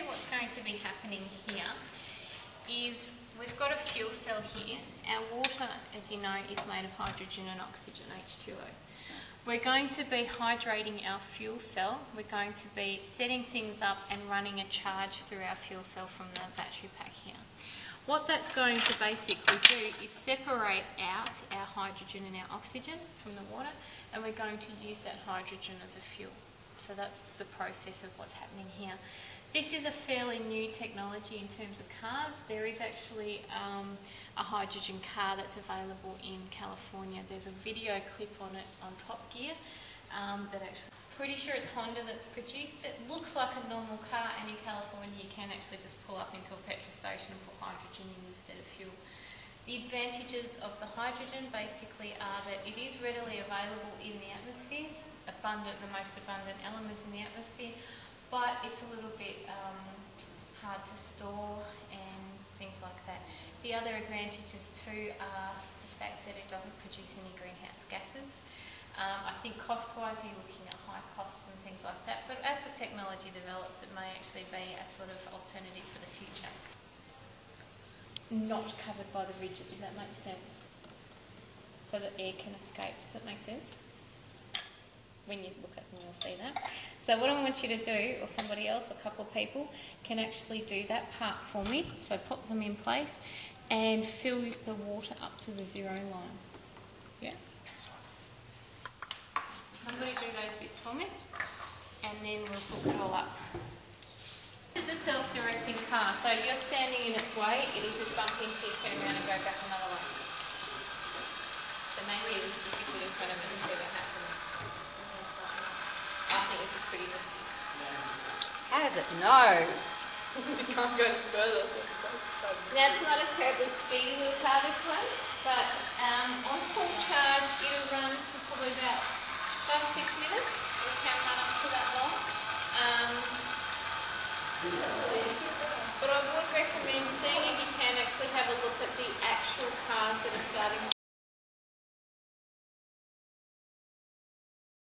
What's going to be happening here is we've got a fuel cell here. Our water, as you know, is made of hydrogen and oxygen, H2O. We're going to be hydrating our fuel cell. We're going to be setting things up and running a charge through our fuel cell from the battery pack here. What that's going to basically do is separate out our hydrogen and our oxygen from the water, and we're going to use that hydrogen as a fuel. So that's the process of what's happening here. This is a fairly new technology in terms of cars. There is actually a hydrogen car that's available in California. There's a video clip on it on Top Gear that actually, pretty sure it's Honda that's produced it. Looks like a normal car, and in California you can actually just pull up into a petrol station and put hydrogen in instead of fuel. The advantages of the hydrogen basically are that it is readily available in the atmosphere, the most abundant element in the atmosphere, but it's a little bit hard to store and things like that. The other advantages too are the fact that it doesn't produce any greenhouse gases. I think cost-wise you're looking at high costs and things like that, but as the technology develops it may actually be a sort of alternative for the future. Not covered by the ridges, does that make sense? So that air can escape, does that make sense? When you look at them you'll see that. So what I want you to do, or somebody else, a couple of people, can actually do that part for me. So pop them in place and fill the water up to the 0 line. Yeah? So somebody do those bits for me and then we'll hook it all up. This is a self-directing car, so if you're standing in its way, it'll just bump into you, turn around and go back another way. So maybe you just stick your foot in front of it and see what happens. I think this is pretty nifty. How does it know? You can't go further. Now it's not a terribly speedy little car this way, but on full charge it'll run for probably about 5-6 minutes. It can run up to that long.